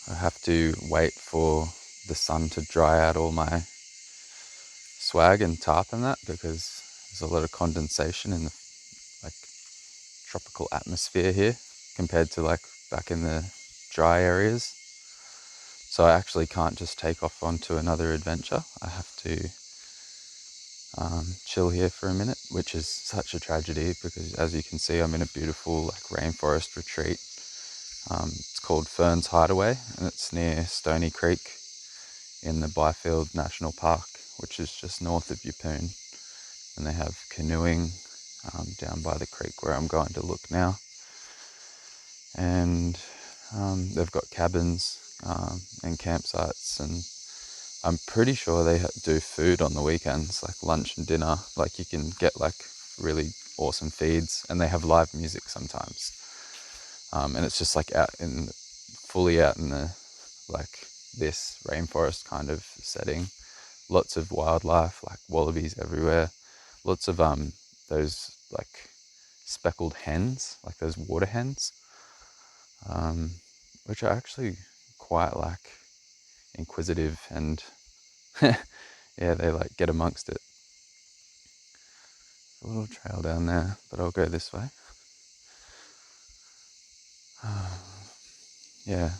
I have to wait for the sun to dry out all my swag and tarp and that, because there's a lot of condensation in the like tropical atmosphere here compared to like back in the dry areas. So I actually can't just take off onto another adventure. I have to chill here for a minute, which is such a tragedy because, as you can see, I'm in a beautiful like rainforest retreat. It's called Fern's Hideaway, and it's near Stony Creek in the Byfield National Park, which is just north of Yeppoon. And they have canoeing down by the creek where I'm going to look now. And they've got cabins and campsites, and I'm pretty sure they do food on the weekends, like lunch and dinner. Like you can get like really awesome feeds, and they have live music sometimes. And it's just like fully out in the like this rainforest kind of setting. Lots of wildlife, like wallabies everywhere. Lots of those like speckled hens, like those water hens, which are actually quite like inquisitive and yeah, they like get amongst it. A little trail down there, but I'll go this way. Yeah,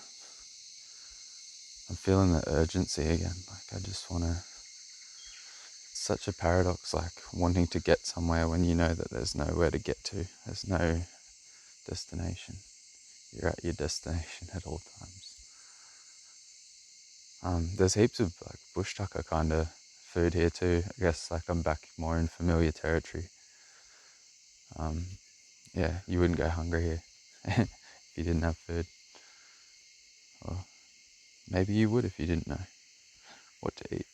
I'm feeling the urgency again. Like I just want to. It's such a paradox, like wanting to get somewhere when you know that there's nowhere to get to. There's no destination. You're at your destination at all times. There's heaps of like bush tucker kind of food here too. I guess like I'm back more in familiar territory. Yeah, you wouldn't go hungry here if you didn't have food. Or maybe you would if you didn't know what to eat.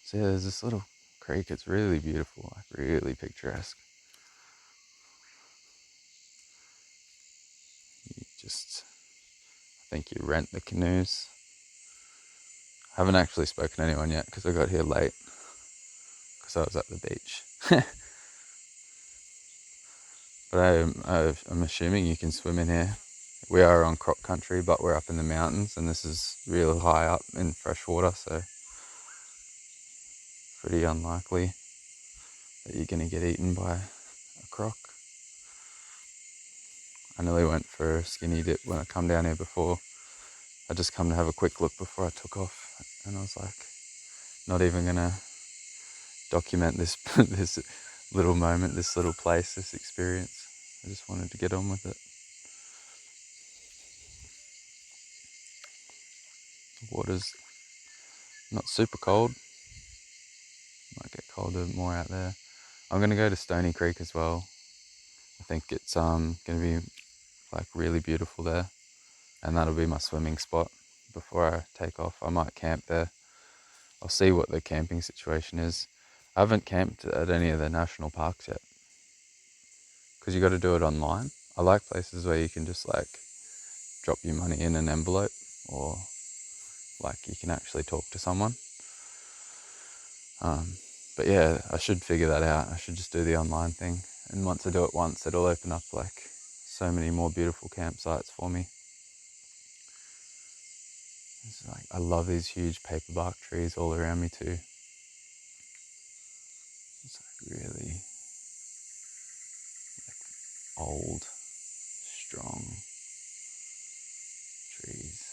So yeah, there's this little creek. It's really beautiful, like really picturesque. You just, I think you rent the canoes. I haven't actually spoken to anyone yet because I got here late because I was at the beach. But I'm assuming you can swim in here. We are on crop country, but we're up in the mountains, and this is real high up in fresh water, so pretty unlikely that you're going to get eaten by a croc. I nearly went for a skinny dip when I come down here before. I just come to have a quick look before I took off, and I was like, not even going to document this this little moment, this little place, this experience. I just wanted to get on with it. The water's not super cold. Might get colder more out there. I'm gonna go to Stony Creek as well. I think it's gonna be like really beautiful there, and that'll be my swimming spot before I take off. I might camp there. I'll see what the camping situation is. I haven't camped at any of the national parks yet because you got to do it online. I like places where you can just like drop your money in an envelope, or like you can actually talk to someone. But yeah, I should figure that out. I should just do the online thing. And once I do it once, it'll open up like so many more beautiful campsites for me. It's like, I love these huge paperbark trees all around me too. It's like really like old, strong trees.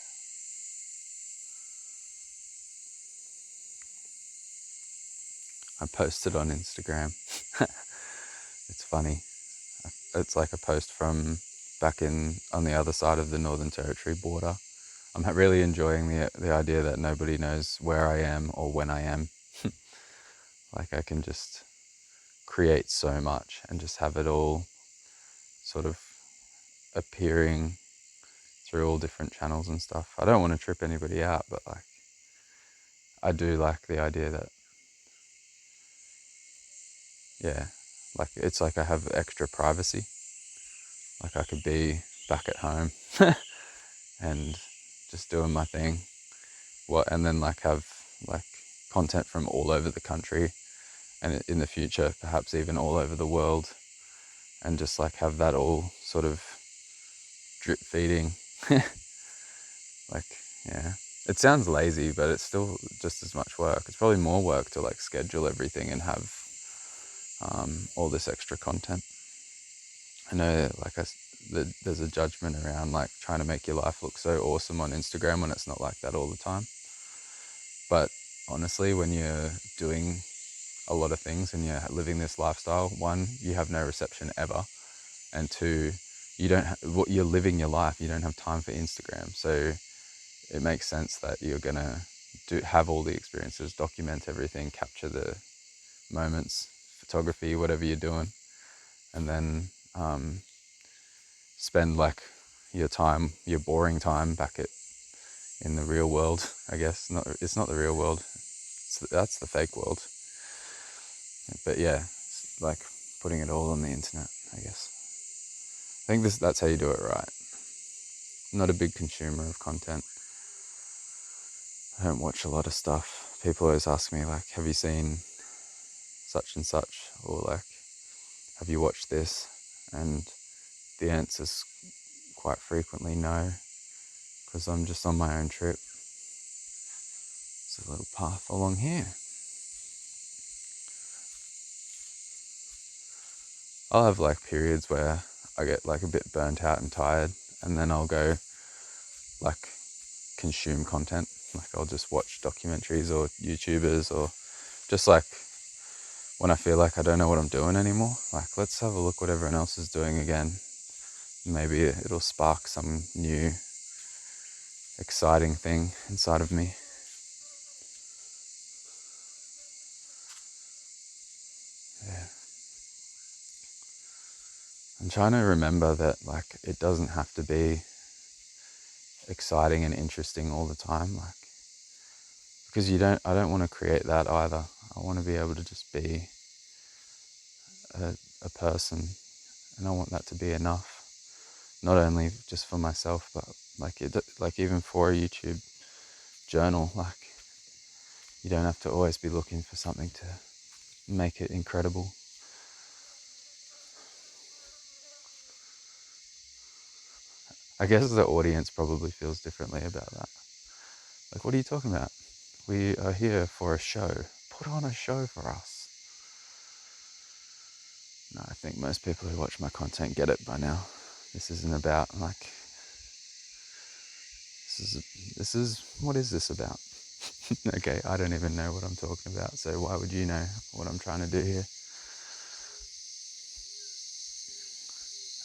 I posted on Instagram. It's funny. It's like a post from back in on the other side of the Northern Territory border. I'm really enjoying the idea that nobody knows where I am or when I am. Like I can just create so much and just have it all sort of appearing through all different channels and stuff. I don't want to trip anybody out, but like I do like the idea that, yeah, like it's like I have extra privacy. Like I could be back at home and just doing my thing. And then like have like content from all over the country, and in the future perhaps even all over the world, and just like have that all sort of drip feeding. Like, yeah, it sounds lazy, but it's still just as much work. It's probably more work to like schedule everything and have all this extra content. I know, like, there's a judgment around like trying to make your life look so awesome on Instagram when it's not like that all the time. But honestly, when you're doing a lot of things and you're living this lifestyle, one, you have no reception ever, and two, you don't you're living your life. You don't have time for Instagram, so it makes sense that you're gonna have all the experiences, document everything, capture the moments, photography, whatever you're doing, and then spend like your boring time back in the real world. I guess it's not the real world. That's the fake world. But yeah, it's like putting it all on the internet, I guess. I think that's how you do it right. I'm not a big consumer of content. I don't watch a lot of stuff. People always ask me like, have you seen such and such, or like, have you watched this? And the answer's quite frequently no, because I'm just on my own trip. There's a little path along here. I'll have like periods where I get like a bit burnt out and tired, and then I'll go like consume content. Like I'll just watch documentaries or YouTubers, or just like when I feel like I don't know what I'm doing anymore, like let's have a look what everyone else is doing again. Maybe it'll spark some new exciting thing inside of me. Yeah. I'm trying to remember that like it doesn't have to be exciting and interesting all the time, like, because I don't want to create that either. I want to be able to just be a person, and I want that to be enough, not only just for myself, but like even for a YouTube journal, like you don't have to always be looking for something to make it incredible. I guess the audience probably feels differently about that. Like, what are you talking about? We are here for a show. Put on a show for us. No, I think most people who watch my content get it by now. This isn't about like, this is what is this about? Okay, I don't even know what I'm talking about, so why would you know what I'm trying to do here?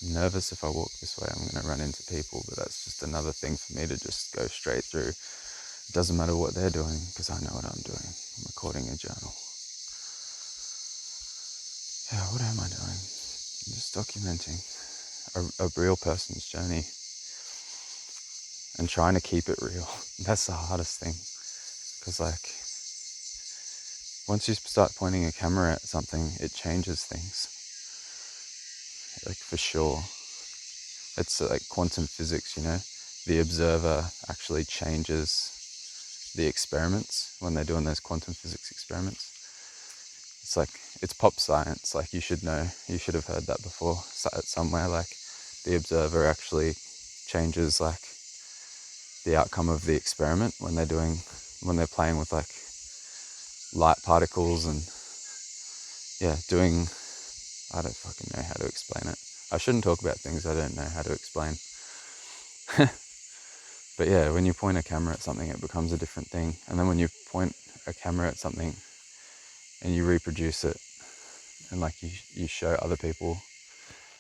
I'm nervous if I walk this way, I'm going to run into people, but that's just another thing for me to just go straight through. It doesn't matter what they're doing, because I know what I'm doing. I'm recording a journal. Yeah, what am I doing? I'm just documenting a real person's journey and trying to keep it real. That's the hardest thing, because like once you start pointing a camera at something, it changes things, like for sure. It's like quantum physics, you know? The observer actually changes the experiments when they're doing those quantum physics experiments. It's like, it's pop science, like you should know, you should have heard that before somewhere, like the observer actually changes like the outcome of the experiment when they're playing with like light particles and yeah, doing, I don't fucking know how to explain it. I shouldn't talk about things I don't know how to explain. But yeah, when you point a camera at something, it becomes a different thing. And then when you point a camera at something and you reproduce it, and like you show other people,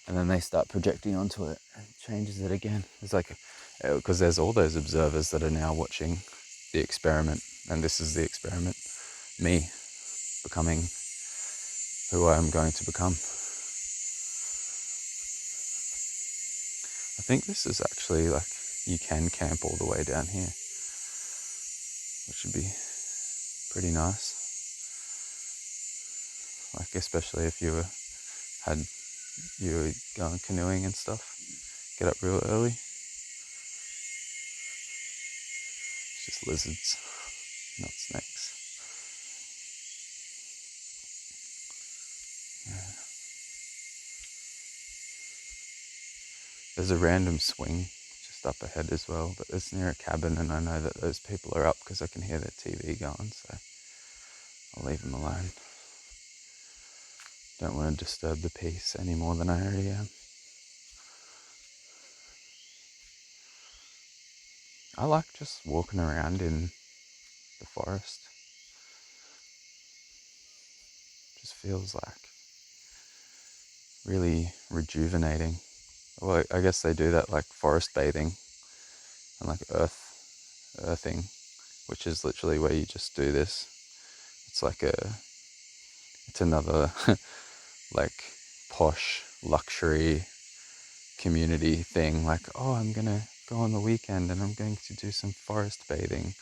and then they start projecting onto it, and it changes it again. It's like, because there's all those observers that are now watching the experiment, and this is the experiment, me becoming who I am going to become. I think this is actually like, you can camp all the way down here, which would be pretty nice. Like, especially if you were going canoeing and stuff, get up real early. It's just lizards, not snakes. Yeah. There's a random swing forest up ahead as well, but it's near a cabin, and I know that those people are up because I can hear their TV going, so I'll leave them alone. Don't want to disturb the peace any more than I already am. I like just walking around in the forest. Just feels like really rejuvenating. Well, I guess they do that like forest bathing and like earthing, which is literally where you just do this. It's like it's another like posh luxury community thing. Like, oh, I'm gonna go on the weekend and I'm going to do some forest bathing.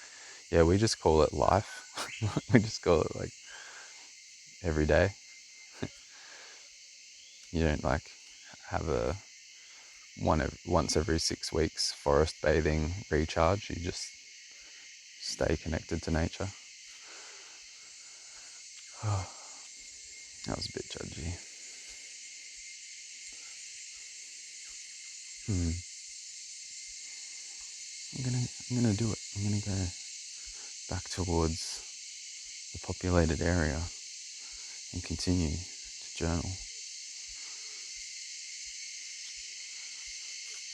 Yeah, we just call it life. We just call it like every day. You don't like have a once every 6 weeks forest bathing recharge. You just stay connected to nature. Oh, that was a bit judgy. I'm gonna do it. I'm gonna go back towards the populated area and continue to journal.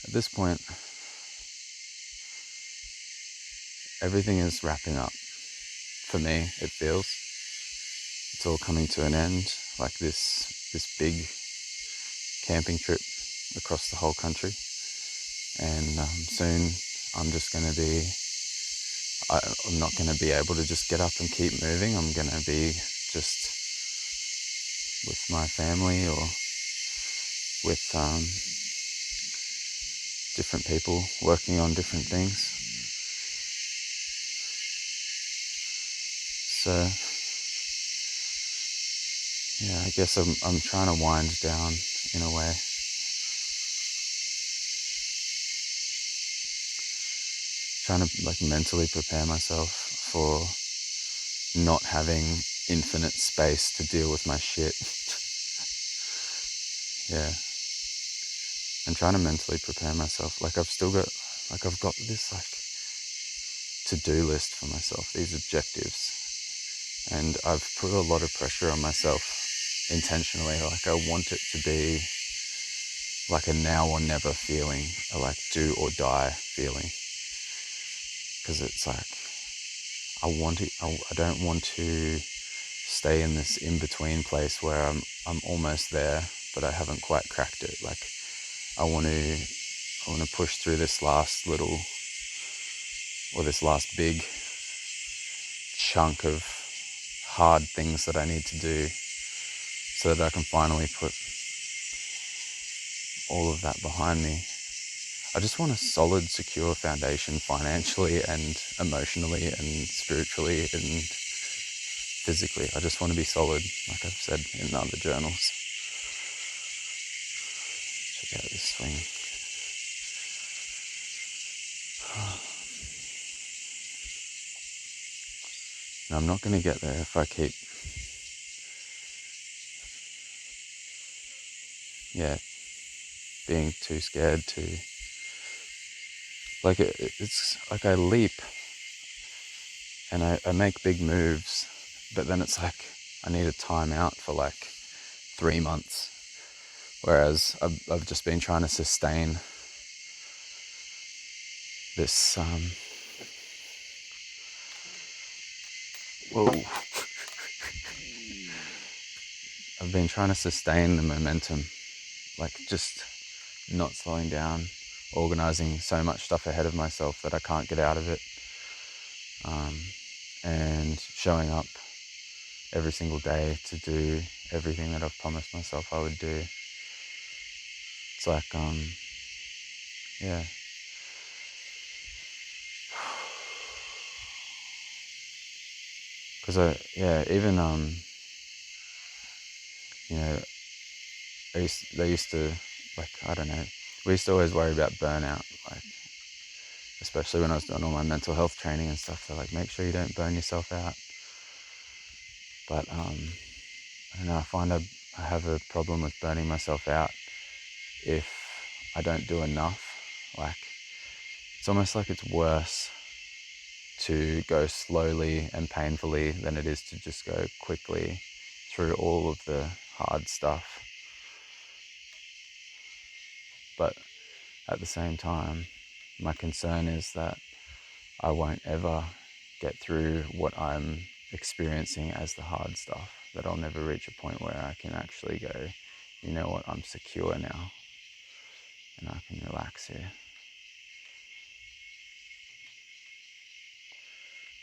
At this point, everything is wrapping up. For me, it feels it's all coming to an end. Like this big camping trip across the whole country, and soon I'm just going to be. I'm not going to be able to just get up and keep moving. I'm going to be just with my family or with different people working on different things. So yeah, I guess I'm trying to wind down in a way. Trying to like mentally prepare myself for not having infinite space to deal with my shit. Yeah. I'm trying to mentally prepare myself. Like I've got this like to-do list for myself, these objectives. And I've put a lot of pressure on myself intentionally. Like I want it to be like a now or never feeling, a like do or die feeling. Because it's like, I don't want to stay in this in-between place where I'm almost there, but I haven't quite cracked it. Like I want to push through this last little, or this last big chunk of hard things that I need to do so that I can finally put all of that behind me. I just want a solid, secure foundation financially and emotionally and spiritually and physically. I just want to be solid, like I've said in other journals. Check out this swing. And I'm not going to get there if I keep, being too scared to, like it's like I leap and I make big moves, but then it's like I need a timeout for like 3 months. Whereas I've just been trying to sustain this, whoa. I've been trying to sustain the momentum, like just not slowing down, organizing so much stuff ahead of myself that I can't get out of it, and showing up every single day to do everything that I've promised myself I would do. It's like, yeah. Because even, they used to, like, I don't know, we used to always worry about burnout, like, especially when I was doing all my mental health training and stuff. They're like, make sure you don't burn yourself out. But, I don't know, I find I have a problem with burning myself out if I don't do enough. Like, it's almost like it's worse to go slowly and painfully than it is to just go quickly through all of the hard stuff. But at the same time, my concern is that I won't ever get through what I'm experiencing as the hard stuff, that I'll never reach a point where I can actually go, you know what, I'm secure now and I can relax here.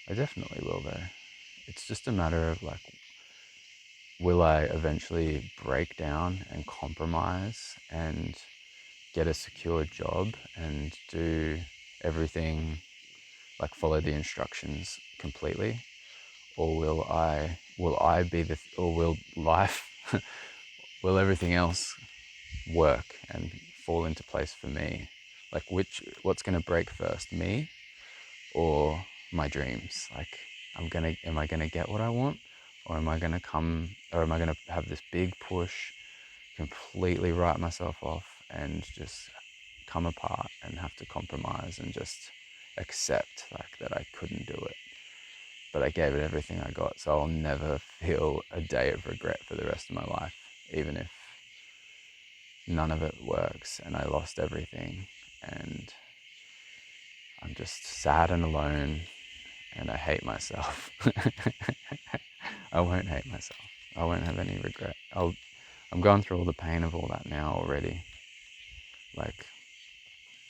I definitely will though. It's just a matter of like, will I eventually break down and compromise and get a secure job and do everything, like follow the instructions completely? Or will I be or will life, will everything else work and fall into place for me? Like what's going to break first, me or my dreams? Like am I going to get what I want, or am I going to have this big push, completely write myself off and just come apart and have to compromise and just accept like that I couldn't do it? But I gave it everything I got, so I'll never feel a day of regret for the rest of my life, even if none of it works and I lost everything and I'm just sad and alone and I hate myself. I won't hate myself. I won't have any regret. I'm going through all the pain of all that now already, like,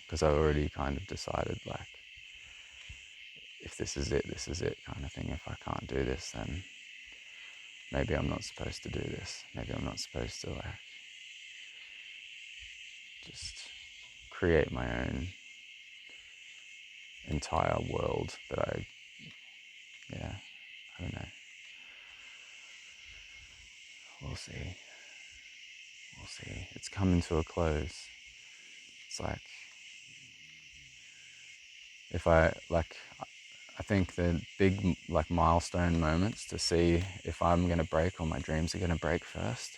because I already kind of decided, like, if this is it kind of thing. If I can't do this, then maybe I'm not supposed to do this. Maybe I'm not supposed to, like, just create my own entire world that I don't know. We'll see. We'll see. It's coming to a close. It's like, I think the big, like, milestone moments to see if I'm going to break or my dreams are going to break first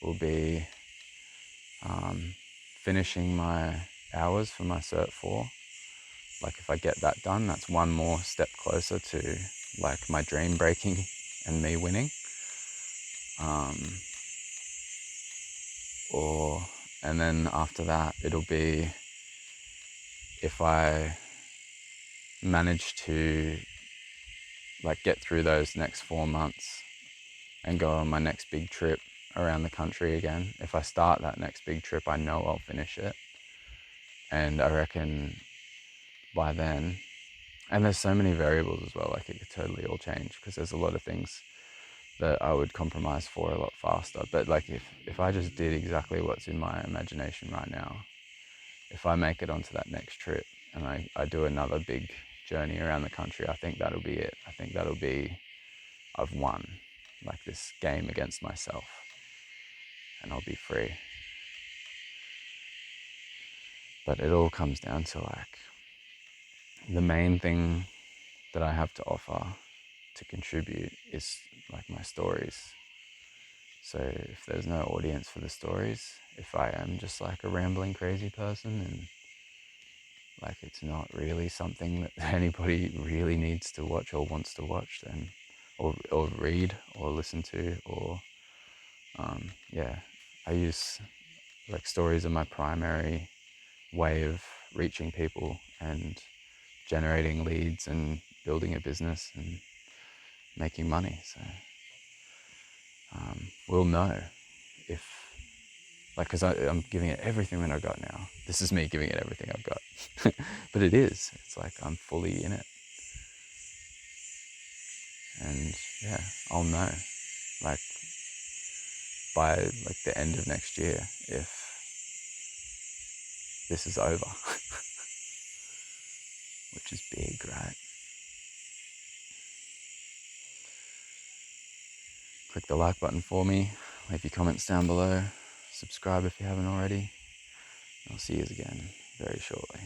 will be finishing my hours for my Cert 4. Like, if I get that done, that's one more step closer to, like, my dream breaking and me winning. And then after that, it'll be if I manage to, like, get through those next 4 months and go on my next big trip around the country again. If I start that next big trip, I know I'll finish it. And I reckon by then, and there's so many variables as well, like it could totally all change because there's a lot of things that I would compromise for a lot faster. But like if I just did exactly what's in my imagination right now, if I make it onto that next trip and I do another big journey around the country, I think that'll be it. I think that'll be, I've won, like, this game against myself, and I'll be free. But it all comes down to, like, the main thing that I have to offer to contribute is, like, my stories. So if there's no audience for the stories, if I am just like a rambling crazy person and, like, it's not really something that anybody really needs to watch or wants to watch, then or read or listen to, or I use, like, stories are my primary way of reaching people and generating leads and building a business and making money. So we'll know if, like, because I'm giving it everything that I've got now. This is me giving it everything I've got. But it is. It's like I'm fully in it. And yeah, I'll know, like, by, like, the end of next year if this is over. Which is big, right? Click the like button for me. Leave your comments down below. Subscribe if you haven't already. I'll see you again very shortly.